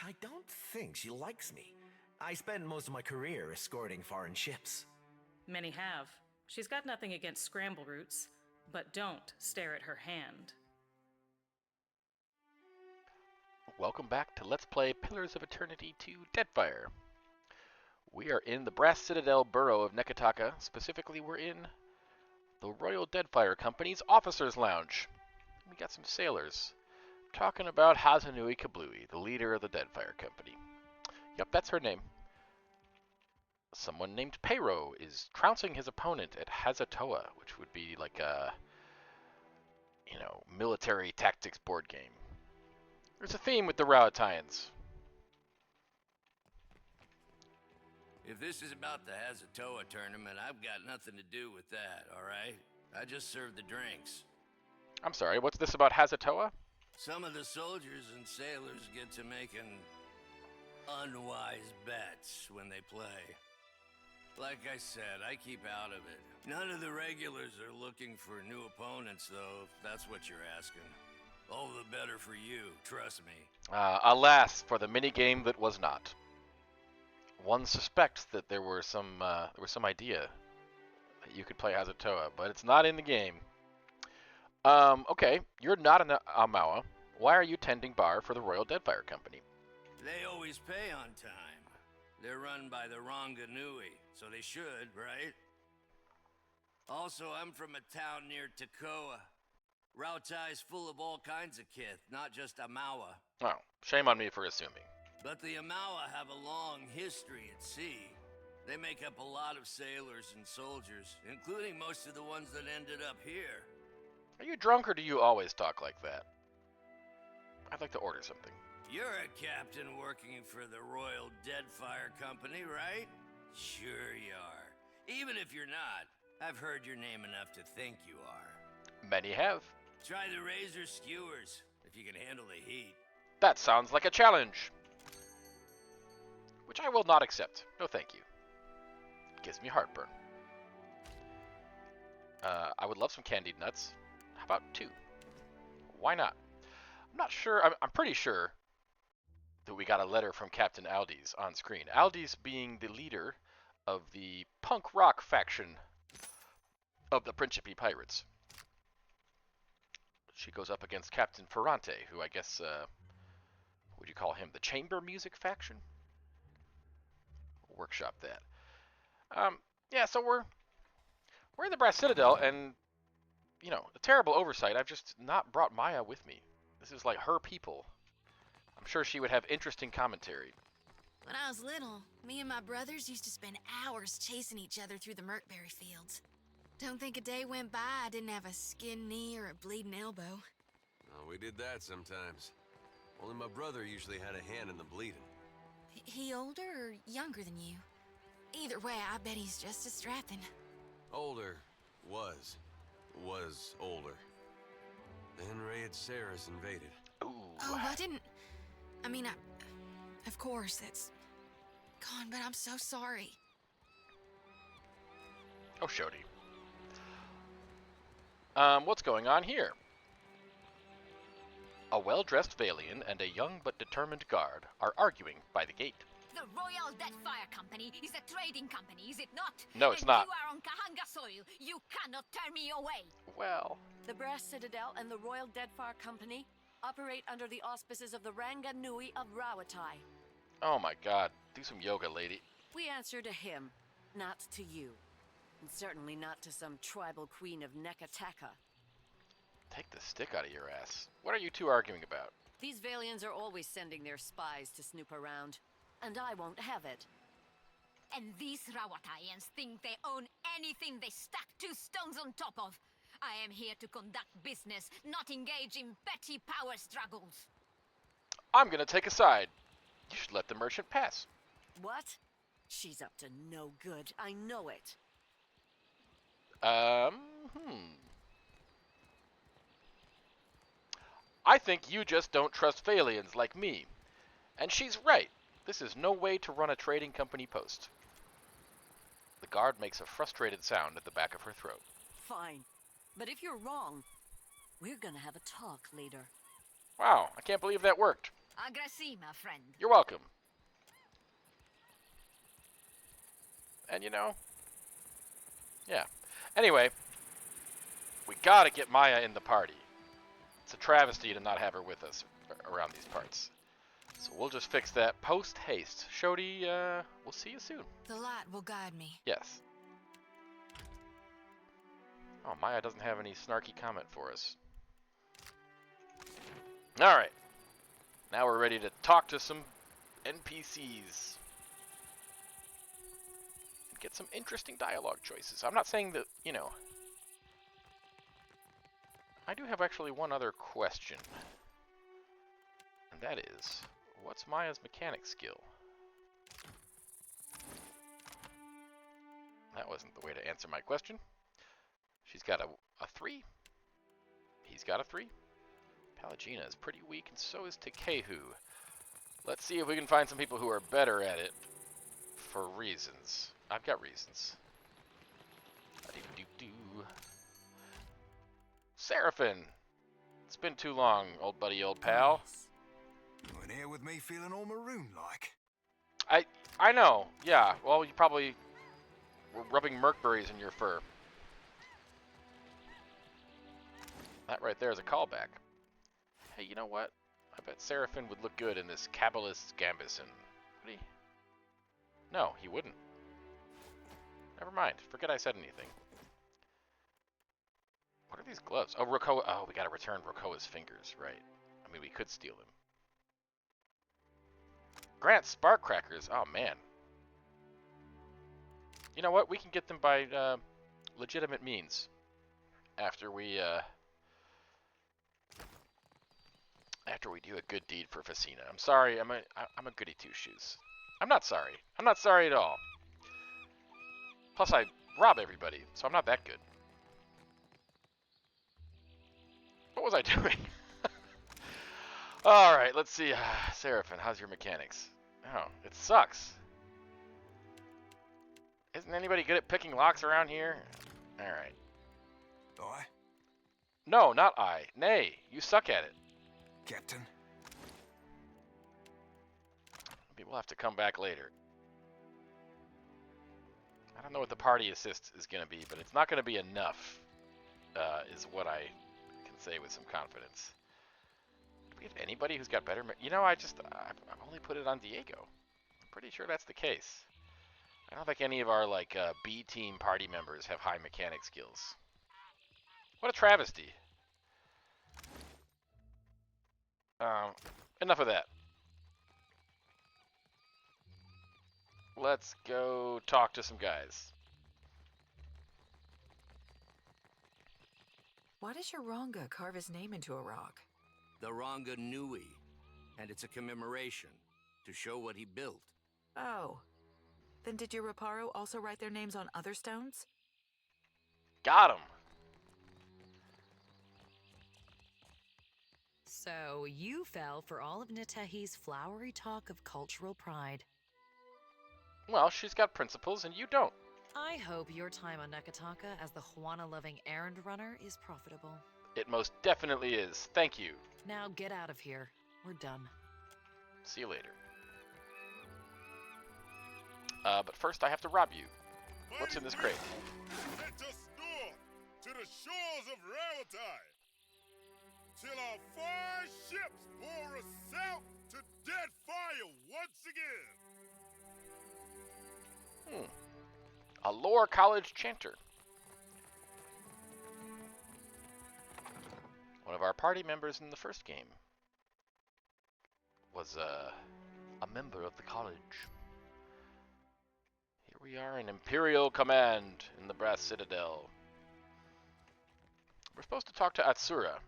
I don't think she likes me. I spent most of my career escorting foreign ships. Many have. She's got nothing against scramble roots, but don't stare at her hand. Welcome back to Let's Play Pillars of Eternity 2 Deadfire. We are in the Brass Citadel borough of Nekataka. Specifically, we're in the Royal Deadfire Company's Officers' Lounge. We got some sailors talking about Hazanui Kablooie, the leader of the Deadfire Company. Yep, that's her name. Someone named Peyro is trouncing his opponent at Hazatoa, which would be like a, military tactics board game. There's a theme with the Rowattians. If this is about the Hazatoa tournament, I've got nothing to do with that, alright? I just serve the drinks. I'm sorry, what's this about Hazatoa? Some of the soldiers and sailors get to making unwise bets when they play. Like I said, I keep out of it. None of the regulars are looking for new opponents, though, if that's what you're asking. All the better for you, trust me. Alas, for the minigame that was not. One suspects that there was some idea that you could play Hazatoa, but it's not in the game. Okay, you're not an Amawa. Why are you tending bar for the Royal Deadfire Company? They always pay on time. They're run by the Ranganui, so they should, right? Also, I'm from a town near Tekehū. Rautai's full of all kinds of kith, not just Amawa. Oh, shame on me for assuming. But the Amawa have a long history at sea. They make up a lot of sailors and soldiers, including most of the ones that ended up here. Are you drunk or do you always talk like that? I'd like to order something. You're a captain working for the Royal Deadfire Company, right? Sure you are. Even if you're not, I've heard your name enough to think you are. Many have. Try the razor skewers, if you can handle the heat. That sounds like a challenge. Which I will not accept. No thank you. It gives me heartburn. I would love some candied nuts. How about 2? Why not? I'm not sure. I'm pretty sure that we got a letter from Captain Aldi's on screen. Aldi's being the leader of the punk rock faction of the Principe Pirates. She goes up against Captain Ferrante, who I guess, would you call him the chamber music faction? Workshop that. Yeah, so we're in the Brass Citadel, and, a terrible oversight. I've just not brought Maia with me. This is like her people. I'm sure she would have interesting commentary. When I was little, me and my brothers used to spend hours chasing each other through the Merkberry fields. Don't think a day went by I didn't have a skinned knee or a bleeding elbow. Oh, we did that sometimes. Only my brother usually had a hand in the bleeding. He older or younger than you? Either way, I bet he's just as strapping. Older. Was older. Then Raid Saris invaded. Ooh. Oh, of course, that's gone, but I'm so sorry. Oh, Shody. What's going on here? A well-dressed Valian and a young but determined guard are arguing by the gate. The Royal Deadfire Company is a trading company, is it not? No, it's not. You are on Kahanga soil. You cannot turn me away. Well... The Brass Citadel and the Royal Deadfire Company operate under the auspices of the Ranganui of Rowattai. Oh my god. Do some yoga, lady. We answer to him, not to you. And certainly not to some tribal queen of Nekataka. Take the stick out of your ass. What are you two arguing about? These Valians are always sending their spies to snoop around, and I won't have it. And these Rawattaians think they own anything they stack 2 stones on top of. I am here to conduct business, not engage in petty power struggles. I'm gonna take a side. You should let the merchant pass. What? She's up to no good. I know it. I think you just don't trust Valians like me. And she's right. This is no way to run a trading company post. The guard makes a frustrated sound at the back of her throat. Fine. But if you're wrong, we're gonna have a talk later. Wow, I can't believe that worked. Agrassi, my friend. You're welcome. And you know, yeah. Anyway, we gotta get Maia in the party. It's a travesty to not have her with us around these parts. So we'll just fix that post haste. Shodi, we'll see you soon. The light will guide me. Yes. Oh, Maia doesn't have any snarky comment for us. Alright. Now we're ready to talk to some NPCs. And get some interesting dialogue choices. I'm not saying that, you know... I do have actually one other question. And that is, what's Maia's mechanic skill? That wasn't the way to answer my question. She's got a 3. He's got a 3. Palagina is pretty weak, and so is Tekehū. Let's see if we can find some people who are better at it for reasons. I've got reasons. Seraphin! It's been too long, old buddy, old pal. You in here with me feeling all maroon-like? I know, yeah. Well, you probably were rubbing merkberries in your fur. That right there is a callback. Hey, you know what? I bet Seraphin would look good in this Kabbalist's Gambison. Would he? No, he wouldn't. Never mind. Forget I said anything. What are these gloves? Oh, Rokoa. Oh, we gotta return Rokoa's fingers, right. I mean, we could steal him. Grant Spark Crackers. Oh, man. You know what? We can get them by legitimate means. After we do a good deed for Fassina. I'm sorry. I'm a goody two-shoes. I'm not sorry. I'm not sorry at all. Plus, I rob everybody, so I'm not that good. What was I doing? Alright, let's see. Seraphin, how's your mechanics? Oh, it sucks. Isn't anybody good at picking locks around here? Alright. I? No, not I. Nay, you suck at it. Captain? Maybe we'll have to come back later. I don't know what the party assist is going to be, but it's not going to be enough, is what I can say with some confidence. Do we have anybody who's got better... You know, I've only put it on Diego. I'm pretty sure that's the case. I don't think any of our, like, B-team party members have high mechanic skills. What a travesty. Enough of that. Let's go talk to some guys. Why does your Ronga carve his name into a rock? The Ranga Nui, and it's a commemoration to show what he built. Oh. Then did your Reparo also write their names on other stones? Got him. So you fell for all of Nitehi's flowery talk of cultural pride. Well, she's got principles and you don't. I hope your time on Nekataka as the Juana-loving errand runner is profitable. It most definitely is. Thank you. Now get out of here. We're done. See you later. But first I have to rob you. What's in this crate? Set us north to the shores of Rawatai, till our 5 ships pour us out to Deadfire once again. A lore college chanter. One of our party members in the first game was a member of the college. Here we are in Imperial Command in the Brass Citadel. We're supposed to talk to Atsura.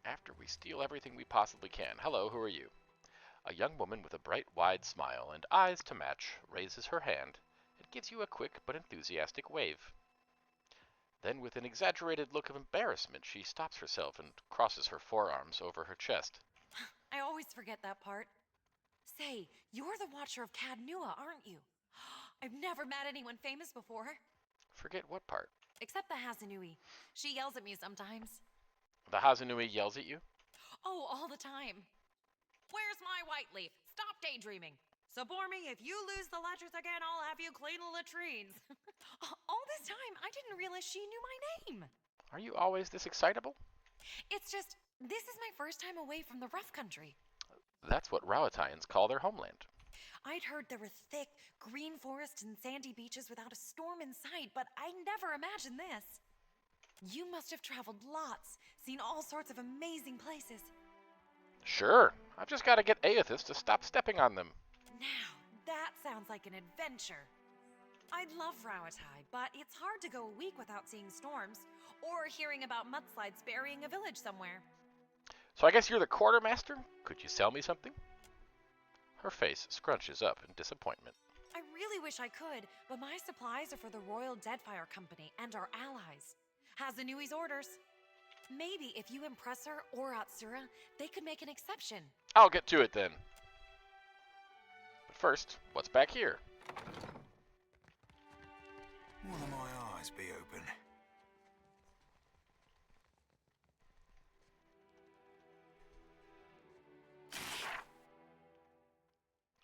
After we steal everything we possibly can. Hello, who are you? A young woman with a bright, wide smile and eyes to match raises her hand and gives you a quick but enthusiastic wave. Then, with an exaggerated look of embarrassment, she stops herself and crosses her forearms over her chest. I always forget that part. Say, you're the Watcher of Kadnua, aren't you? I've never met anyone famous before. Forget what part? Except the Hazanui. She yells at me sometimes. The Hazanui yells at you? Oh, all the time. Where's my white leaf? Stop daydreaming. So, Bormy, if you lose the ledgers again, I'll have you clean the latrines. All this time, I didn't realize she knew my name. Are you always this excitable? It's just, this is my first time away from the rough country. That's what Rowataians call their homeland. I'd heard there were thick, green forests and sandy beaches without a storm in sight, but I never imagined this. You must have traveled lots, seen all sorts of amazing places. Sure. I've just got to get Aethys to stop stepping on them. Now, that sounds like an adventure. I'd love Rawatai, but it's hard to go a week without seeing storms, or hearing about mudslides burying a village somewhere. So I guess you're the quartermaster? Could you sell me something? Her face scrunches up in disappointment. I really wish I could, but my supplies are for the Royal Deadfire Company and our allies. Hazanui's orders. Maybe if you impress her or Atsura, they could make an exception. I'll get to it then. But first, what's back here? Will my eyes be open?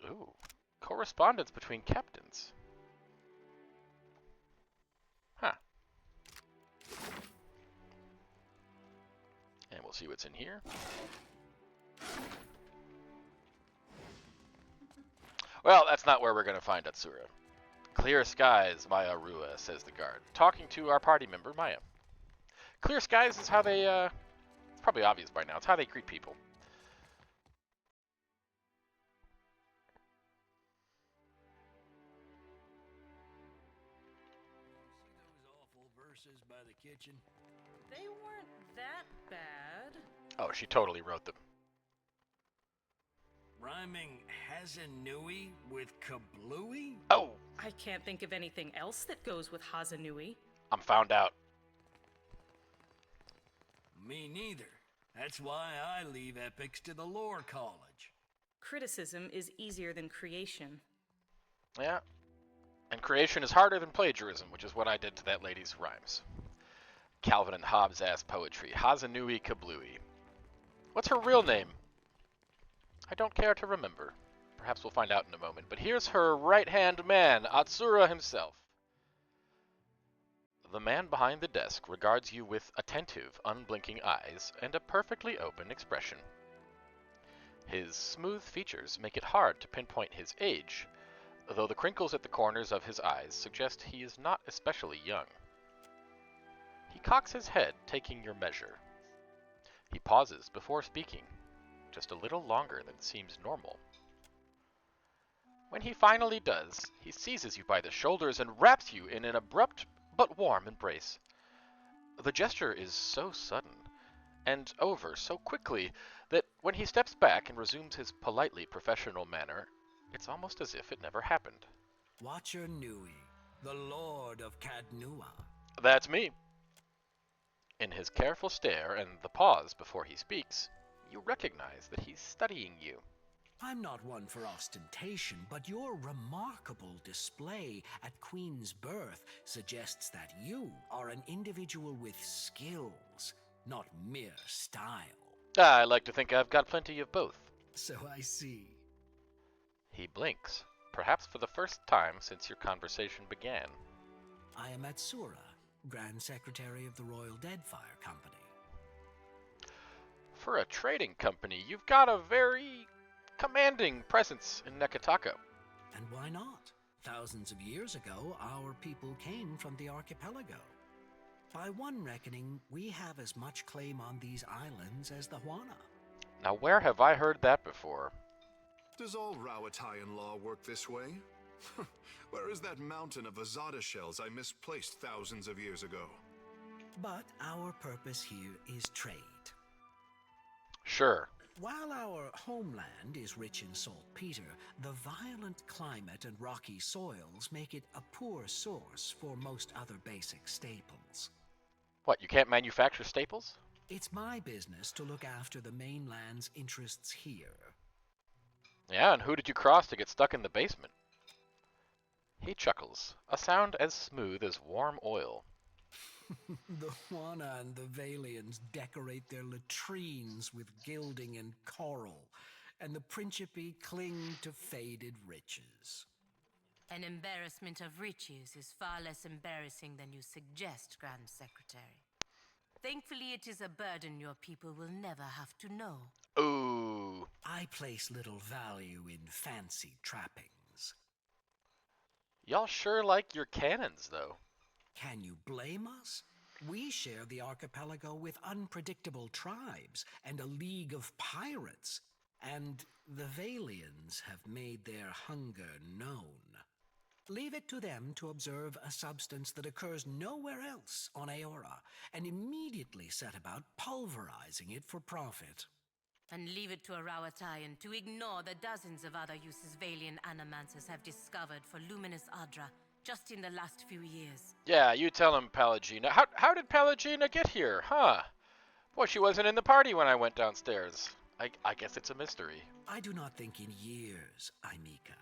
Ooh, correspondence between captains. Huh. And we'll see what's in here. Well, that's not where we're going to find Atsura. Clear skies, Maia Rua, says the guard, talking to our party member, Maia. Clear skies is how they, it's probably obvious by now, it's how they greet people. Verses by the kitchen. They weren't that bad. Oh, she totally wrote them. Rhyming Hazanui with Kablooie? Oh! I can't think of anything else that goes with Hazanui. I'm found out. Me neither. That's why I leave epics to the lore college. Criticism is easier than creation. Yeah. And creation is harder than plagiarism, which is what I did to that lady's rhymes. Calvin and Hobbes ass poetry. Hazanui Kablooie. What's her real name? I don't care to remember. Perhaps we'll find out in a moment. But here's her right-hand man, Atsura himself. The man behind the desk regards you with attentive, unblinking eyes and a perfectly open expression. His smooth features make it hard to pinpoint his age, though the crinkles at the corners of his eyes suggest he is not especially young. He cocks his head, taking your measure. He pauses before speaking, just a little longer than seems normal. When he finally does, he seizes you by the shoulders and wraps you in an abrupt but warm embrace. The gesture is so sudden, and over so quickly, that when he steps back and resumes his politely professional manner, it's almost as if it never happened. Watcher Nui, the Lord of Cadnua. That's me. In his careful stare and the pause before he speaks, you recognize that he's studying you. I'm not one for ostentation, but your remarkable display at Queen's birth suggests that you are an individual with skills, not mere style. I like to think I've got plenty of both. So I see. He blinks, perhaps for the first time since your conversation began. I am Atsura, Grand Secretary of the Royal Deadfire Company. For a trading company, you've got a very commanding presence in Neketaka. And why not? Thousands of years ago, our people came from the archipelago. By one reckoning, we have as much claim on these islands as the Huana. Now where have I heard that before? Does all Rowataian law work this way? Where is that mountain of Azada shells I misplaced thousands of years ago? But our purpose here is trade. Sure. While our homeland is rich in saltpeter, the violent climate and rocky soils make it a poor source for most other basic staples. What, you can't manufacture staples? It's my business to look after the mainland's interests here. Yeah, and who did you cross to get stuck in the basement? He chuckles, a sound as smooth as warm oil. The Juana and the Valians decorate their latrines with gilding and coral, and the Principe cling to faded riches. An embarrassment of riches is far less embarrassing than you suggest, Grand Secretary. Thankfully, it is a burden your people will never have to know. Ooh. I place little value in fancy trappings. Y'all sure like your cannons, though. Can you blame us? We share the archipelago with unpredictable tribes and a league of pirates, and the Valians have made their hunger known. Leave it to them to observe a substance that occurs nowhere else on Aora, and immediately set about pulverizing it for profit. And leave it to a Rawatayan to ignore the dozens of other uses Valian animancers have discovered for luminous Adra just in the last few years. Yeah, you tell him, Palagina. How did Palagina get here, huh? Boy, she wasn't in the party when I went downstairs. I guess it's a mystery. I do not think in years, Aimika.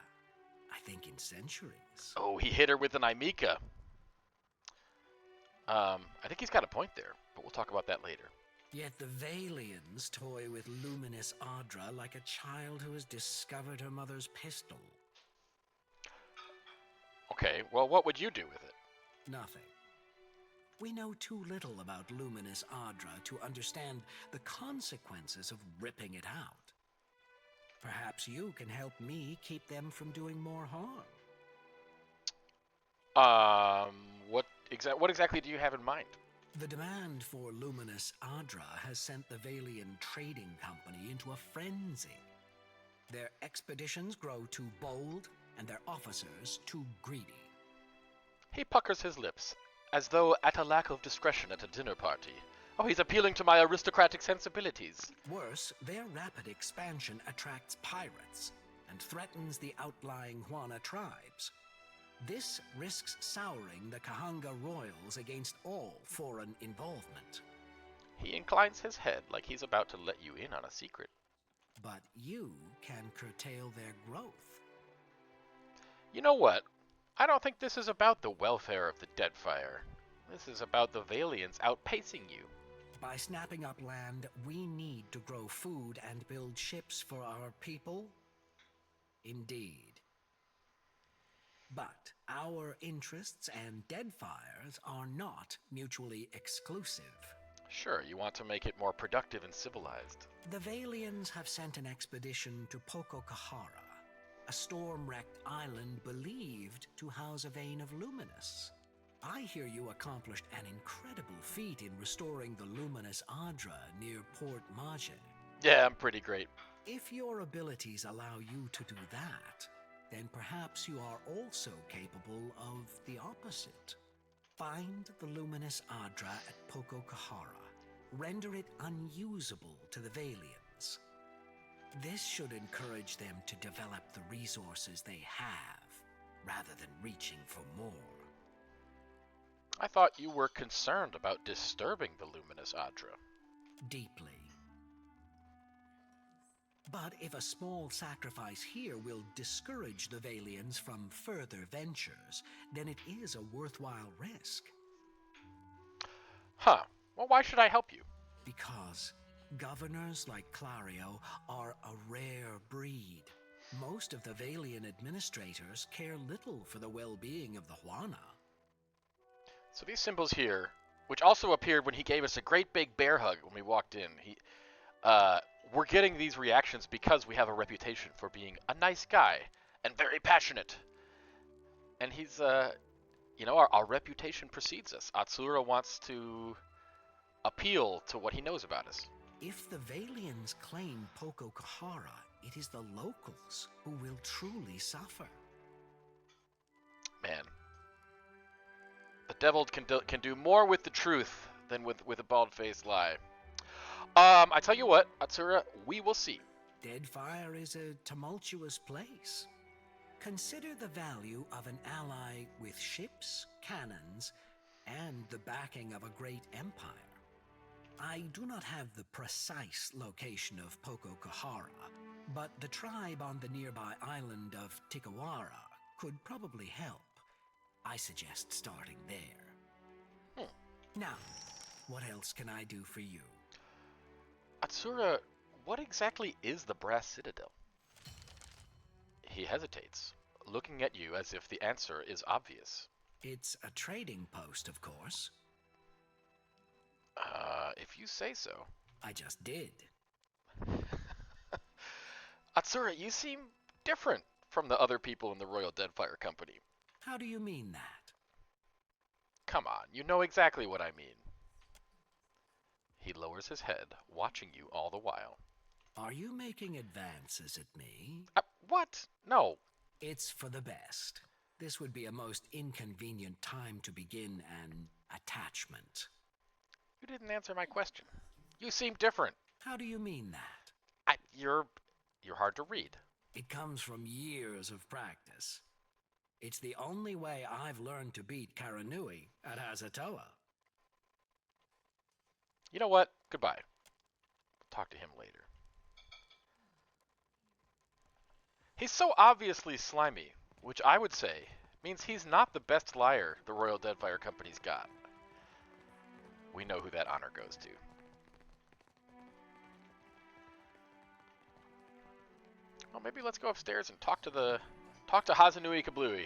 I think in centuries. Oh, he hit her with an Aimika. I think he's got a point there, but we'll talk about that later. Yet the Valians toy with luminous Adra like a child who has discovered her mother's pistol. Okay, well, what would you do with it? Nothing. We know too little about luminous Adra to understand the consequences of ripping it out. Perhaps you can help me keep them from doing more harm. What exactly do you have in mind? The demand for luminous Adra has sent the Valian Trading Company into a frenzy. Their expeditions grow too bold, and their officers too greedy. He puckers his lips, as though at a lack of discretion at a dinner party. Oh, he's appealing to my aristocratic sensibilities. Worse, their rapid expansion attracts pirates and threatens the outlying Juana tribes. This risks souring the Kahanga royals against all foreign involvement. He inclines his head like he's about to let you in on a secret. But you can curtail their growth. You know what? I don't think this is about the welfare of the Deadfire. This is about the Valians outpacing you. By snapping up land we need to grow food and build ships for our people? Indeed. But our interests and Deadfire's are not mutually exclusive. Sure, you want to make it more productive and civilized. The Valians have sent an expedition to Pococahara, a storm-wrecked island believed to house a vein of luminous. I hear you accomplished an incredible feat in restoring the luminous Adra near Port Maje. Yeah, I'm pretty great. If your abilities allow you to do that, then perhaps you are also capable of the opposite. Find the luminous Adra at Pococahara. Render it unusable to the Valians. This should encourage them to develop the resources they have, rather than reaching for more. I thought you were concerned about disturbing the luminous Adra. Deeply. But if a small sacrifice here will discourage the Valians from further ventures, then it is a worthwhile risk. Huh. Well, why should I help you? Because governors like Clario are a rare breed. Most of the Valian administrators care little for the well-being of the Juana. So these symbols here, which also appeared when he gave us a great big bear hug when we walked in, we're getting these reactions because we have a reputation for being a nice guy and very passionate. And he's, our reputation precedes us. Atsura wants to appeal to what he knows about us. If the Valians claim Pococahara, it is the locals who will truly suffer. Man. The devil can do more with the truth than with a bald-faced lie. I tell you what, Atsura, we will see. Deadfire is a tumultuous place. Consider the value of an ally with ships, cannons, and the backing of a great empire. I do not have the precise location of Pococahara, but the tribe on the nearby island of Tikawara could probably help. I suggest starting there. Now, what else can I do for you? Atsura, what exactly is the Brass Citadel? He hesitates, looking at you as if the answer is obvious. It's a trading post, of course. If you say so. I just did. Atsura, you seem different from the other people in the Royal Deadfire Company. How do you mean that? Come on, you know exactly what I mean. He lowers his head, watching you all the while. Are you making advances at me? What? No. It's for the best. This would be a most inconvenient time to begin an attachment. You didn't answer my question. You seem different. How do you mean that? You're hard to read. It comes from years of practice. It's the only way I've learned to beat Karanui at Hazatoa. You know what? Goodbye. Talk to him later. He's so obviously slimy, which I would say means he's not the best liar the Royal Deadfire Company's got. We know who that honor goes to. Well, maybe let's go upstairs and talk to Hazanui Kablooie.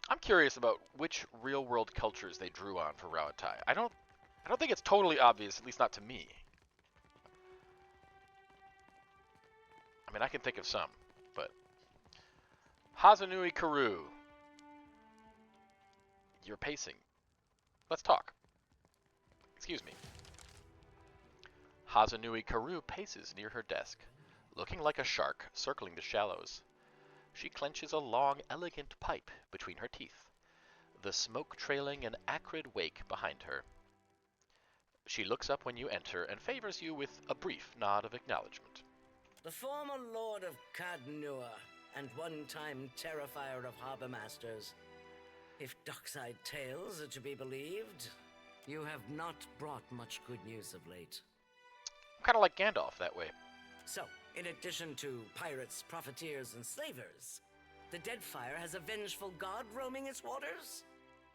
I'm curious about which real-world cultures they drew on for Rauatai. I don't think it's totally obvious, at least not to me. I mean, I can think of some, but Hazanui Karū. You're pacing. Let's talk. Excuse me. Hazanui Karū paces near her desk, looking like a shark circling the shallows. She clenches a long, elegant pipe between her teeth, the smoke trailing an acrid wake behind her. She looks up when you enter and favors you with a brief nod of acknowledgement. The former Lord of Kadnua and one-time terrifier of harbor masters. If dockside tales are to be believed, you have not brought much good news of late. I'm kind of like Gandalf that way. So, in addition to pirates, profiteers, and slavers, the Deadfire has a vengeful god roaming its waters?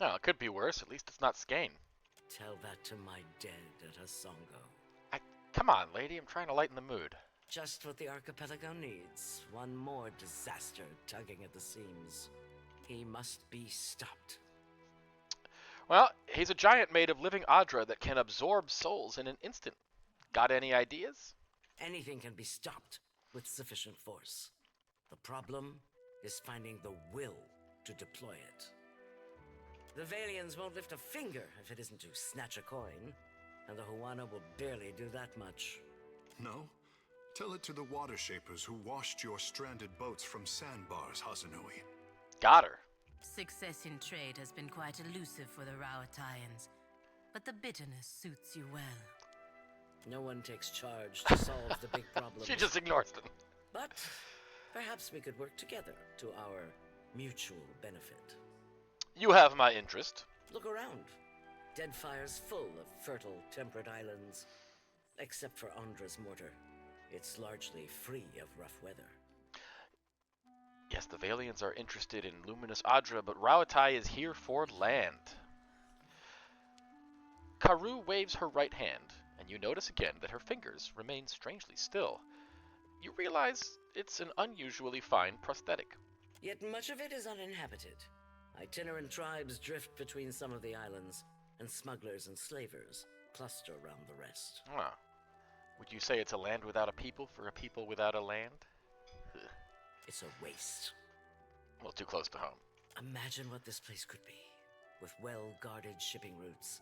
No, it could be worse. At least it's not Skane. Tell that to my dead at Hasongo. Come on, lady. I'm trying to lighten the mood. Just what the archipelago needs. One more disaster tugging at the seams. He must be stopped. Well, he's a giant made of living Adra that can absorb souls in an instant. Got any ideas? Anything can be stopped with sufficient force. The problem is finding the will to deploy it. The Valians won't lift a finger if it isn't to snatch a coin, and the Huana will barely do that much. No? Tell it to the water shapers who washed your stranded boats from sandbars, Hazanui. Got her. Success in trade has been quite elusive for the Rauataians, but the bitterness suits you well. No one takes charge to solve the big problems. She just ignores them. But perhaps we could work together to our mutual benefit. You have my interest. Look around. Deadfire's full of fertile, temperate islands. Except for Andra's mortar. It's largely free of rough weather. Yes, the Valians are interested in luminous Adra, but Rauatai is here for land. Karū waves her right hand, and you notice again that her fingers remain strangely still. You realize it's an unusually fine prosthetic. Yet much of it is uninhabited. Itinerant tribes drift between some of the islands, and smugglers and slavers cluster around the rest. Ah. Would you say it's a land without a people for a people without a land? It's a waste. Well, too close to home. Imagine what this place could be, with well-guarded shipping routes.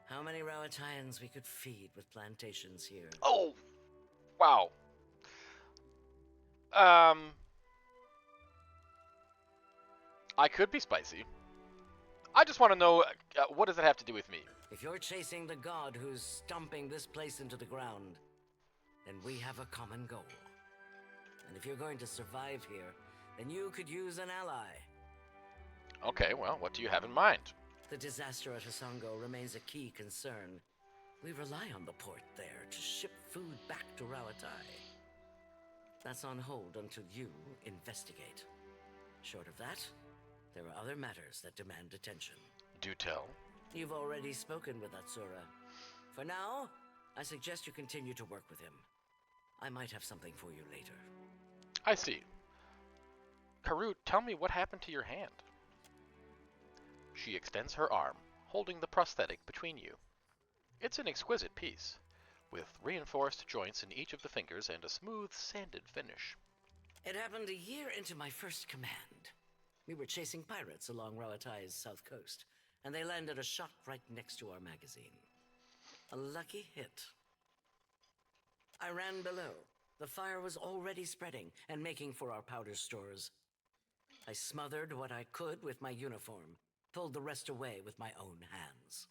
How many Rauataians we could feed with plantations here. Oh! Wow. I could be spicy. I just want to know, what does it have to do with me? If you're chasing the god who's stomping this place into the ground, then we have a common goal. And if you're going to survive here, then you could use an ally. Okay, well, what do you have in mind? The disaster at Hasongo remains a key concern. We rely on the port there to ship food back to Rawatai. That's on hold until you investigate. Short of that, there are other matters that demand attention. Do tell. You've already spoken with Atsura. For now, I suggest you continue to work with him. I might have something for you later. I see. Karū, tell me what happened to your hand. She extends her arm, holding the prosthetic between you. It's an exquisite piece, with reinforced joints in each of the fingers and a smooth, sanded finish. It happened a year into my first command. We were chasing pirates along Rawatai's south coast, and they landed a shot right next to our magazine. A lucky hit. I ran below. The fire was already spreading and making for our powder stores. I smothered what I could with my uniform, pulled the rest away with my own hands.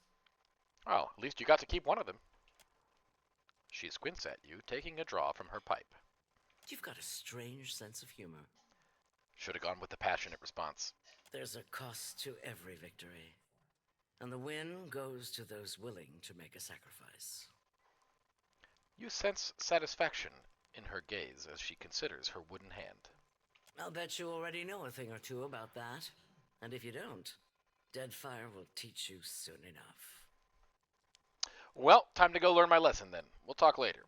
Well, at least you got to keep one of them. She squints at you, taking a draw from her pipe. You've got a strange sense of humor. Should have gone with the passionate response. There's a cost to every victory, and the win goes to those willing to make a sacrifice. You sense satisfaction in her gaze as she considers her wooden hand. I'll bet you already know a thing or two about that. And if you don't, Deadfire will teach you soon enough. Well, time to go learn my lesson then. We'll talk later.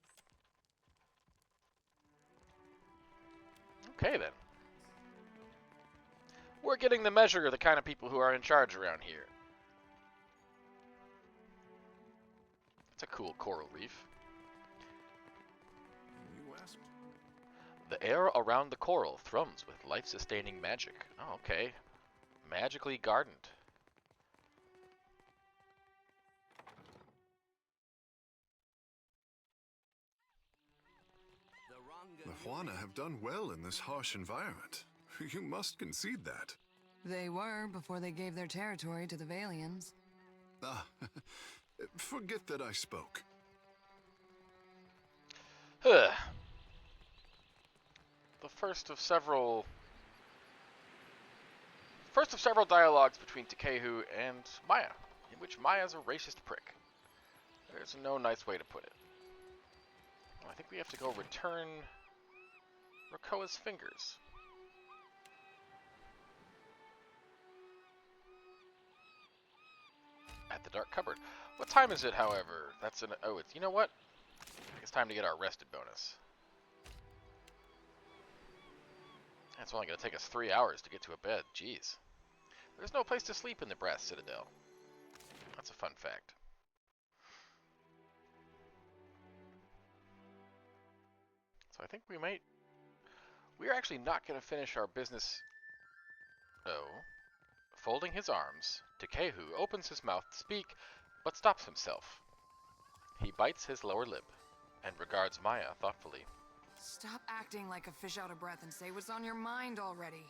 Okay then. We're getting the measure of the kind of people who are in charge around here. It's a cool coral reef. You asked? The air around the coral thrums with life-sustaining magic. Oh, okay. Magically gardened. The Huana have done well in this harsh environment. You must concede that. They were before they gave their territory to the Valians. Ah, forget that I spoke. The first of several dialogues between Tekehū and Maia, in which Maia's a racist prick. There's no nice way to put it. I think we have to go return Rakoa's fingers. At the dark cupboard. What time is it, however? That's an... Oh, it's... You know what? I think it's time to get our rested bonus. It's only going to take us 3 hours to get to a bed. Jeez. There's no place to sleep in the Brass Citadel. That's a fun fact. So I think we might... We're actually not going to finish our business... Oh. Folding his arms, Tekehū opens his mouth to speak, but stops himself. He bites his lower lip, and regards Maia thoughtfully. Stop acting like a fish out of breath and say what's on your mind already.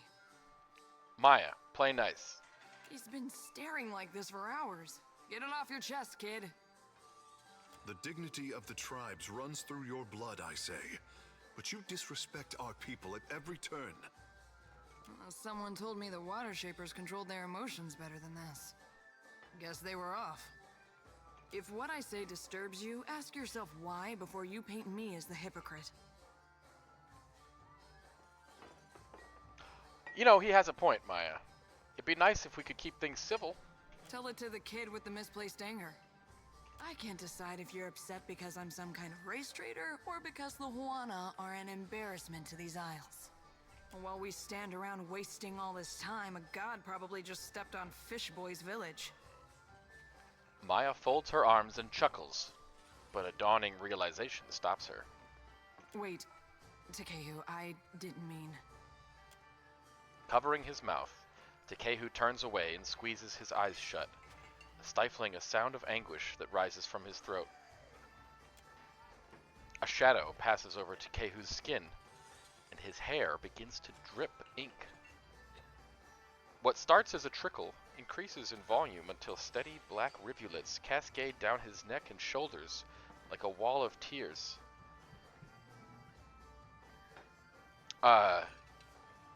Maia, play nice. He's been staring like this for hours. Get it off your chest, kid. The dignity of the tribes runs through your blood, I say. But you disrespect our people at every turn. Someone told me the Water Shapers controlled their emotions better than this. Guess they were off. If what I say disturbs you, ask yourself why before you paint me as the hypocrite. You know, he has a point, Maia. It'd be nice if we could keep things civil. Tell it to the kid with the misplaced anger. I can't decide if you're upset because I'm some kind of race traitor or because the Huana are an embarrassment to these isles. While we stand around wasting all this time, a god probably just stepped on Fish Boy's village. Maia folds her arms and chuckles, but a dawning realization stops her. Wait, Tekehū, I didn't mean... Covering his mouth, Tekehū turns away and squeezes his eyes shut, stifling a sound of anguish that rises from his throat. A shadow passes over Tekehū's skin, and his hair begins to drip ink. What starts as a trickle increases in volume until steady black rivulets cascade down his neck and shoulders like a wall of tears.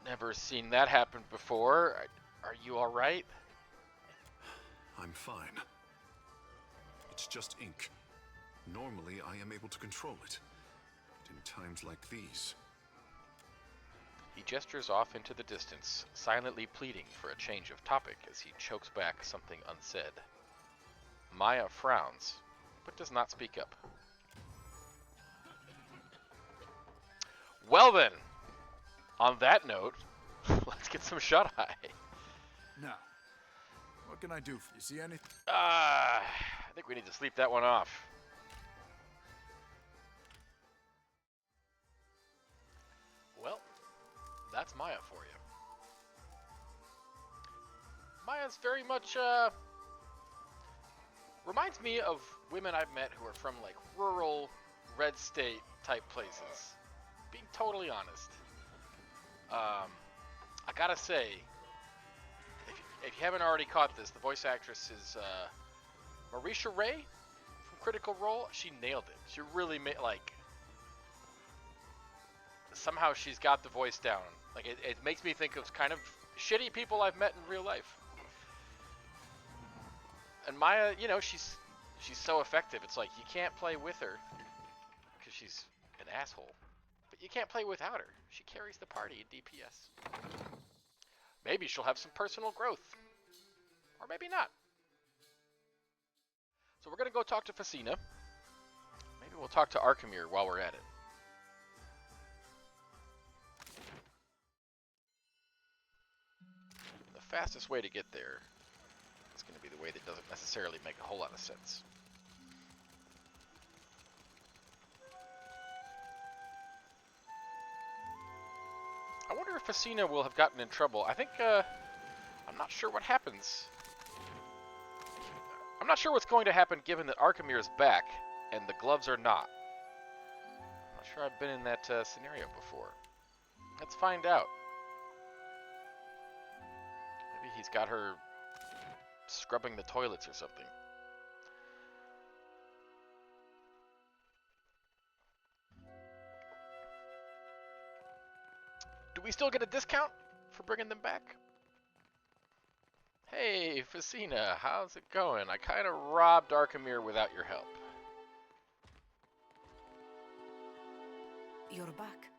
Never seen that happen before. Are you alright? I'm fine. It's just ink. Normally, I am able to control it. But in times like these... He gestures off into the distance, silently pleading for a change of topic as he chokes back something unsaid. Maia frowns, but does not speak up. Well then, on that note, let's get some shut-eye. Now, what can I do for you? See anything? I think we need to sleep that one off. Well, that's Maia for you. Maia's very much, reminds me of women I've met who are from, like, rural, red state type places. Being totally honest. I gotta say, if you haven't already caught this, the voice actress is, Marisha Ray from Critical Role. She nailed it. She really made, like, somehow she's got the voice down. Like, it makes me think of kind of shitty people I've met in real life. And Maia, you know, she's so effective. It's like, you can't play with her because she's an asshole. But you can't play without her. She carries the party in DPS. Maybe she'll have some personal growth. Or maybe not. So we're going to go talk to Fassina. Maybe we'll talk to Arkemyr while we're at it. The fastest way to get there is going to be the way that doesn't necessarily make a whole lot of sense. I wonder if Fassina will have gotten in trouble. I think, I'm not sure what happens. I'm not sure what's going to happen given that Arkemyr is back and the gloves are not. I'm not sure I've been in that scenario before. Let's find out. Maybe he's got her scrubbing the toilets or something. Do we still get a discount for bringing them back? Hey, Fassina, how's it going? I kind of robbed Arkemyr without your help. You're back.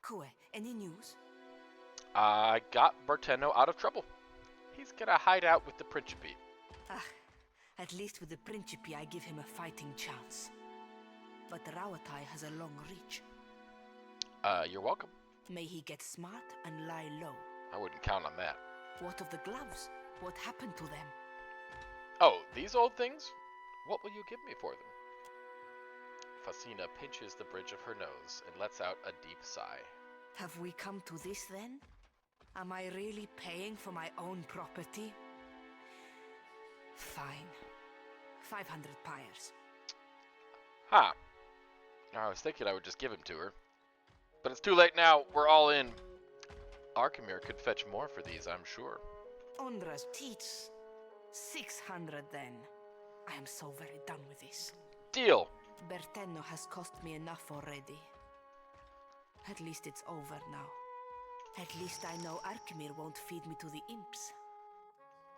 Kue, any news? I got Barteno out of trouble. He's gonna hide out with the Principe. Ah, at least with the Principe I give him a fighting chance. But Rawatai has a long reach. You're welcome. May he get smart and lie low. I wouldn't count on that. What of the gloves? What happened to them? Oh, these old things? What will you give me for them? Fassina pinches the bridge of her nose and lets out a deep sigh. Have we come to this then? Am I really paying for my own property? Fine. 500 pyres. Ha! I was thinking I would just give him to her. But it's too late now. We're all in. Arkemyr could fetch more for these, I'm sure. Ondra's teats. 600 then. I am so very done with this. Deal. Bertenno has cost me enough already. At least it's over now. At least I know Arkemyr won't feed me to the imps.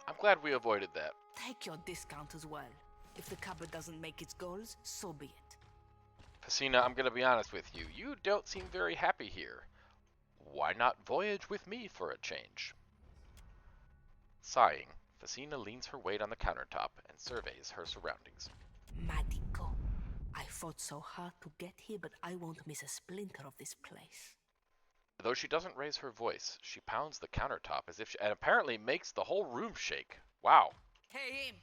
I'm glad we avoided that. Take your discount as well. If the cupboard doesn't make its goals, so be it. Fassina, I'm gonna be honest with you. You don't seem very happy here. Why not voyage with me for a change? Sighing, Fassina leans her weight on the countertop and surveys her surroundings. Madico. I fought so hard to get here, but I won't miss a splinter of this place. Though she doesn't raise her voice, she pounds the countertop as if and apparently makes the whole room shake. Wow. Hey, imp!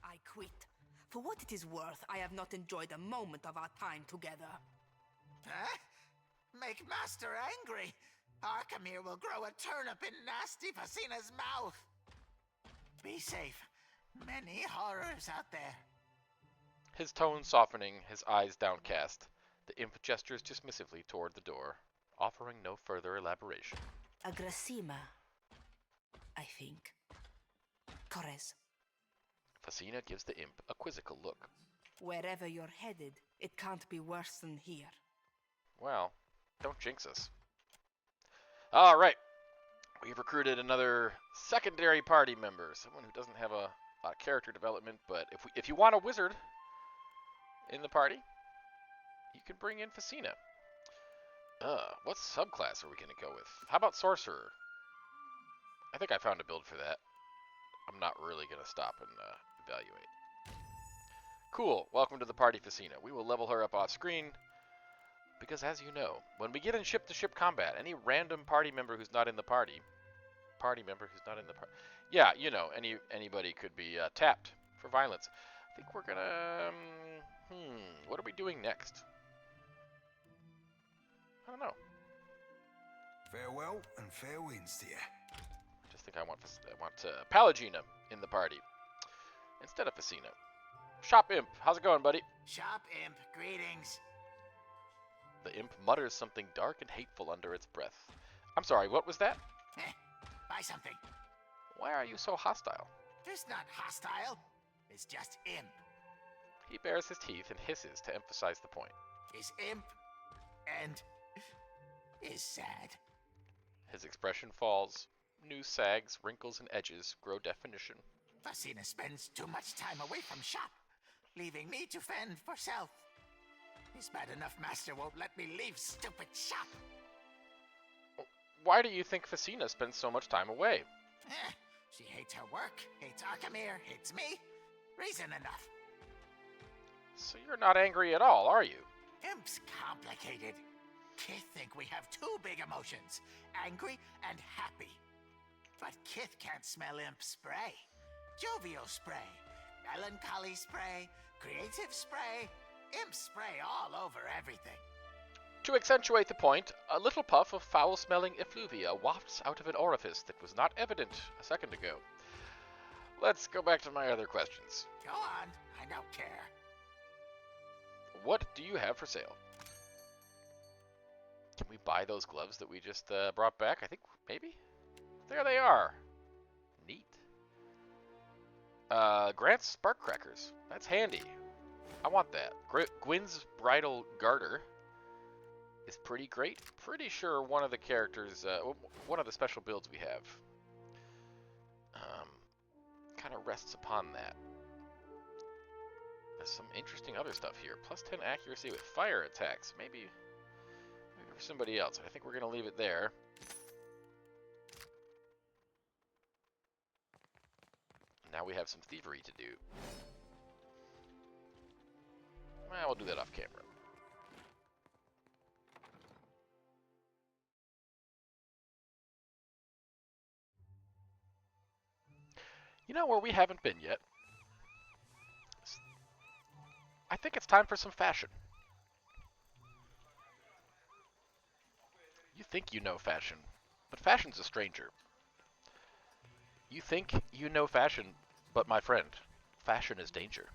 I quit. For what it is worth, I have not enjoyed a moment of our time together. Huh? Make Master angry. Arkemyr will grow a turnip in nasty Fassina's mouth. Be safe. Many horrors out there. His tone softening, his eyes downcast, the imp gestures dismissively toward the door, offering no further elaboration. Agrasima, I think. Correz. Fassina gives the imp a quizzical look. Wherever you're headed, it can't be worse than here. Well, don't jinx us. Alright. We've recruited another secondary party member, someone who doesn't have a lot of character development, but if you want a wizard, in the party, you can bring in Fassina. What subclass are we going to go with? How about Sorcerer? I think I found a build for that. I'm not really going to stop and evaluate. Cool. Welcome to the party, Fassina. We will level her up off screen. Because as you know, when we get in ship-to-ship combat, any random party member who's not in the party... Yeah, you know, anybody could be tapped for violence. I think we're going to... what are we doing next? I don't know. Farewell and fair winds to you. I just think I want Palagina in the party instead of Fassina. Shop Imp, how's it going, buddy? Shop Imp, greetings. The imp mutters something dark and hateful under its breath. I'm sorry, what was that? Buy something. Why are you so hostile? It's not hostile. It's just imp. He bares his teeth and hisses to emphasize the point. Is imp and is sad. His expression falls. New sags, wrinkles, and edges grow definition. Fassina spends too much time away from shop, leaving me to fend for self. His bad enough master won't let me leave stupid shop. Why do you think Fassina spends so much time away? She hates her work, hates Arkemyr, hates me. Reason enough. So you're not angry at all, are you? Imp's complicated. Kith think we have two big emotions, angry and happy. But Kith can't smell imp spray. Jovial spray, melancholy spray, creative spray, imp spray all over everything. To accentuate the point, a little puff of foul-smelling effluvia wafts out of an orifice that was not evident a second ago. Let's go back to my other questions. Go on, I don't care. What do you have for sale? Can we buy those gloves that we just brought back? I think maybe? There they are. Neat. Grant's Spark Crackers. That's handy. I want that. Gwyn's Bridal Garter is pretty great. Pretty sure one of the characters, one of the special builds we have, kind of rests upon that. There's some interesting other stuff here. Plus 10 accuracy with fire attacks. Maybe for somebody else. I think we're going to leave it there. Now we have some thievery to do. Well, we'll do that off camera. You know where we haven't been yet? I think it's time for some fashion. You think you know fashion, but fashion's a stranger. You think you know fashion, but my friend, fashion is danger.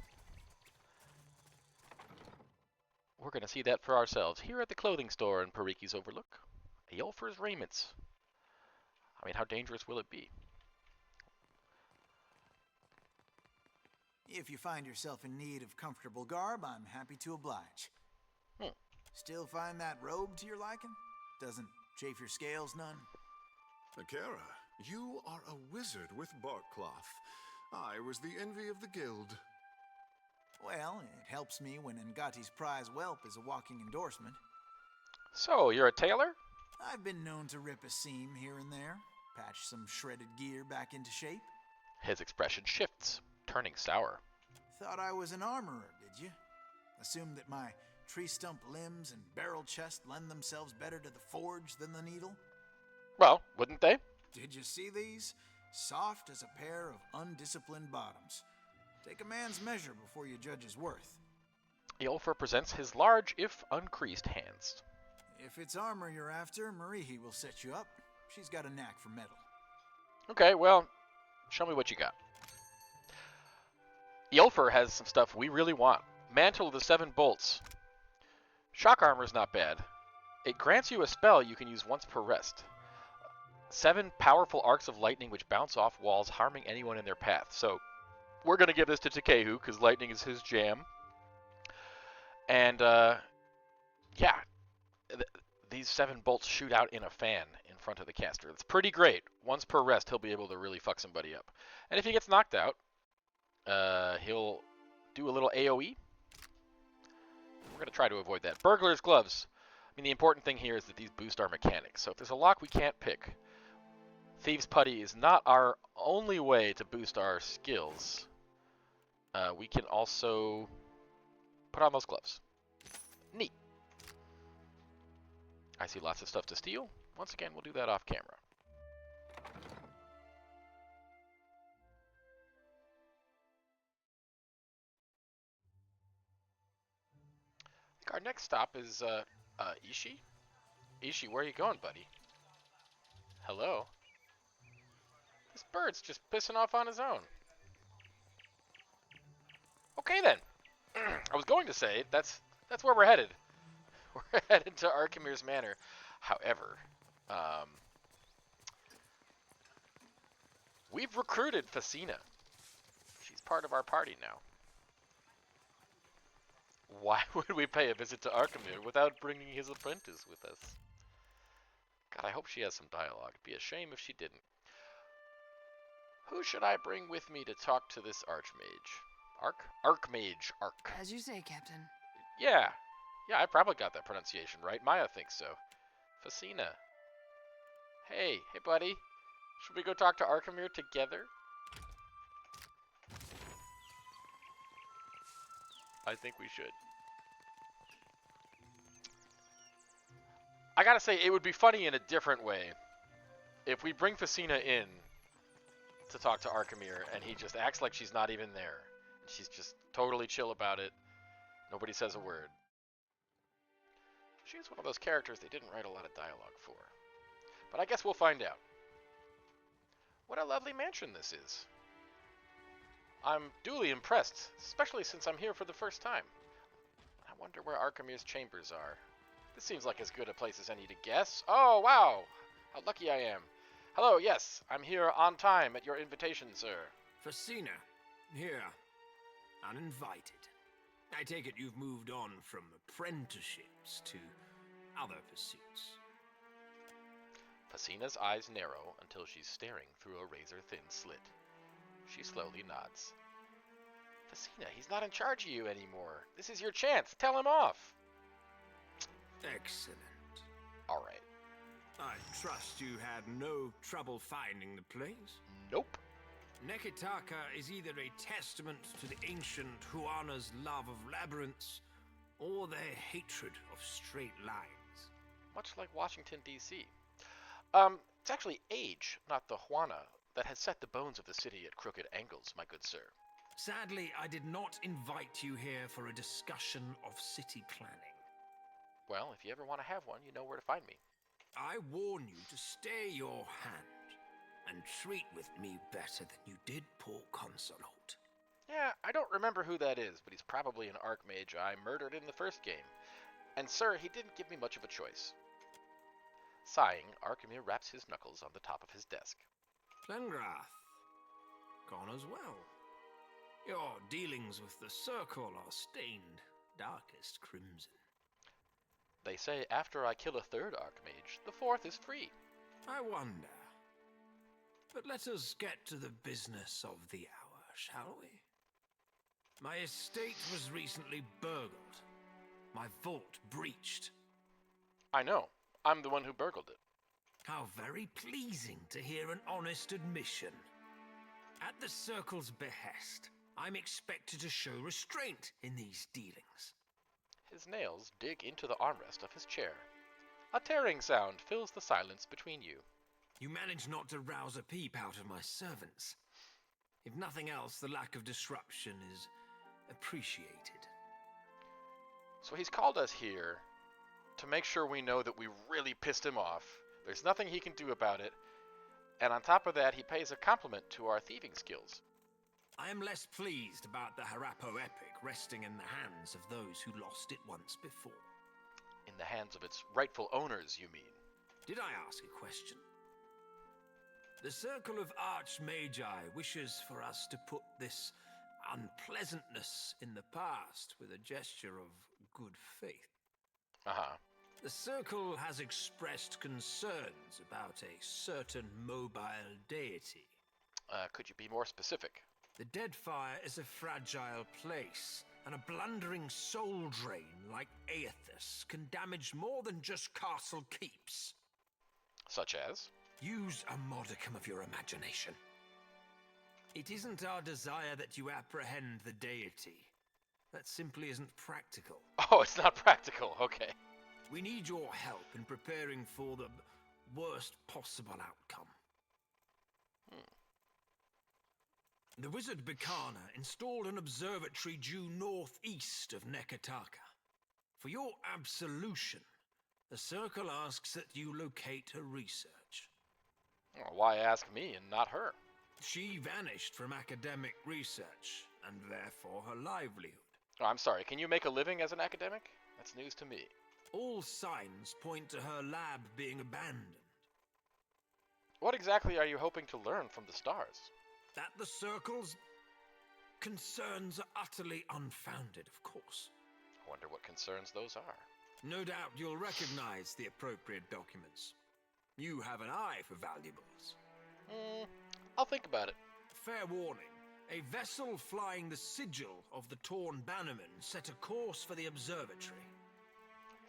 We're going to see that for ourselves here at the clothing store in Pariki's Overlook. Aelfir's Raiments. I mean, how dangerous will it be? If you find yourself in need of comfortable garb, I'm happy to oblige. Still find that robe to your liking? Doesn't chafe your scales none? Akira, you are a wizard with bark cloth. I was the envy of the guild. Well, it helps me when Ngati's prize whelp is a walking endorsement. So, you're a tailor? I've been known to rip a seam here and there, patch some shredded gear back into shape. His expression shifts, turning sour. Thought I was an armorer, did you? Assumed that my tree stump limbs and barrel chest lend themselves better to the forge than the needle? Well, wouldn't they? Did you see these? Soft as a pair of undisciplined bottoms. Take a man's measure before you judge his worth. Aelfir presents his large, if uncreased, hands. If it's armor you're after, Marihi will set you up. She's got a knack for metal. Okay, well, show me what you got. Aelfir has some stuff we really want. Mantle of the Seven Bolts. Shock armor's not bad. It grants you a spell you can use once per rest. 7 powerful arcs of lightning which bounce off walls, harming anyone in their path. So, we're going to give this to Tekehū, because lightning is his jam. And, yeah. These 7 bolts shoot out in a fan in front of the caster. It's pretty great. Once per rest, he'll be able to really fuck somebody up. And if he gets knocked out, he'll do a little AoE. going to try to avoid that. Burglar's gloves. I mean, the important thing here is that these boost our mechanics. So if there's a lock we can't pick, Thieves' Putty is not our only way to boost our skills. We can also put on those gloves. Neat. I see lots of stuff to steal. Once again, we'll do that off camera. I think our next stop is Ishi? Ishi, where are you going, buddy? Hello? This bird's just pissing off on his own. Okay then. I was going to say, that's where we're headed. We're headed to Arkemyr's Manor. However, we've recruited Fassina. She's part of our party now. Why would we pay a visit to Arkemyr without bringing his apprentice with us? God, I hope she has some dialogue. It'd be a shame if she didn't. Who should I bring with me to talk to this archmage? Arkmage. As you say, Captain. Yeah, I probably got that pronunciation right. Maia thinks so. Fassina. Hey buddy. Should we go talk to Arkemyr together? I think we should. I gotta say, it would be funny in a different way if we bring Fassina in to talk to Arkemyr and he just acts like she's not even there. She's just totally chill about it. Nobody says a word. She's one of those characters they didn't write a lot of dialogue for. But I guess we'll find out. What a lovely mansion this is. I'm duly impressed, especially since I'm here for the first time. I wonder where Arkemyr's chambers are. This seems like as good a place as any to guess. Oh, wow! How lucky I am. Hello, yes, I'm here on time at your invitation, sir. Fassina, here, uninvited. I take it you've moved on from apprenticeships to other pursuits. Fassina's eyes narrow until she's staring through a razor-thin slit. She slowly nods. Fassina, he's not in charge of you anymore. This is your chance. Tell him off. Excellent. All right. I trust you had no trouble finding the place? Nope. Neketaka is either a testament to the ancient Huana's love of labyrinths, or their hatred of straight lines. Much like Washington, D.C. It's actually age, not the Huana, that has set the bones of the city at crooked angles, my good sir. Sadly, I did not invite you here for a discussion of city planning. Well, if you ever want to have one, you know where to find me. I warn you to stay your hand and treat with me better than you did poor Consulate. Yeah, I don't remember who that is, but he's probably an Archmage I murdered in the first game. And sir, he didn't give me much of a choice. Sighing, Arkemyr wraps his knuckles on the top of his desk. Plengrath, gone as well. Your dealings with the Circle are stained darkest crimson. They say after I kill a third Archmage, the fourth is free. I wonder. But let us get to the business of the hour, shall we? My estate was recently burgled. My vault breached. I know. I'm the one who burgled it. How very pleasing to hear an honest admission. At the Circle's behest, I'm expected to show restraint in these dealings. His nails dig into the armrest of his chair. A tearing sound fills the silence between you. You manage not to rouse a peep out of my servants. If nothing else, the lack of disruption is appreciated. So he's called us here to make sure we know that we really pissed him off. There's nothing he can do about it. And on top of that, he pays a compliment to our thieving skills. I am less pleased about the Harappo epic resting in the hands of those who lost it once before. In the hands of its rightful owners, you mean? Did I ask a question? The Circle of Archmagi wishes for us to put this unpleasantness in the past with a gesture of good faith. Uh-huh. The Circle has expressed concerns about a certain mobile deity. Could you be more specific? The Deadfire is a fragile place, And a blundering soul drain like Aethys can damage more than just castle keeps. Such as? Use a modicum of your imagination. It isn't our desire that you apprehend the deity. That simply isn't practical. Oh, it's not practical. Okay. We need your help in preparing for the worst possible outcome. The wizard Bikana installed an observatory due northeast of Nekataka. For your absolution, the Circle asks that you locate her research. Well, why ask me and not her? She vanished from academic research, and therefore her livelihood. Oh, I'm sorry, can you make a living as an academic? That's news to me. All signs point to her lab being abandoned. What exactly are you hoping to learn from the stars? That the Circle's concerns are utterly unfounded, of course. I wonder what concerns those are. No doubt you'll recognize the appropriate documents. You have an eye for valuables. I'll think about it. Fair warning. A vessel flying the sigil of the Torn Bannerman set a course for the observatory.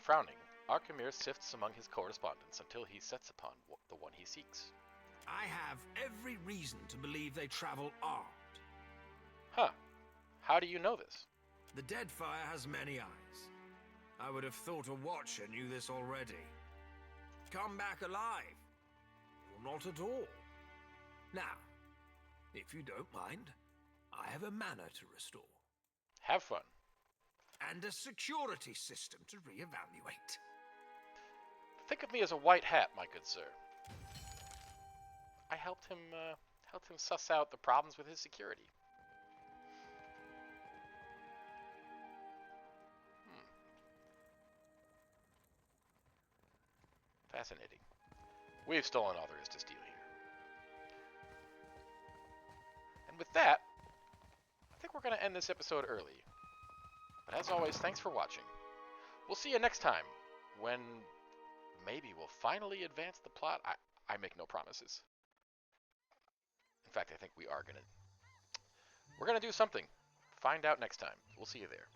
Frowning, Arkemyr sifts among his correspondence until he sets upon the one he seeks. I have every reason to believe they travel armed. Huh. How do you know this? The Deadfire has many eyes. I would have thought a watcher knew this already. Come back alive. Or not at all. Now, if you don't mind, I have a manor to restore. Have fun. And a security system to reevaluate. Think of me as a white hat, my good sir. I helped him suss out the problems with his security. Fascinating. We've stolen all there is to steal here. And with that, I think we're going to end this episode early. But as always, thanks for watching. We'll see you next time, when maybe we'll finally advance the plot. I make no promises. In fact, I think we're going to do something. Find out next time. We'll see you there.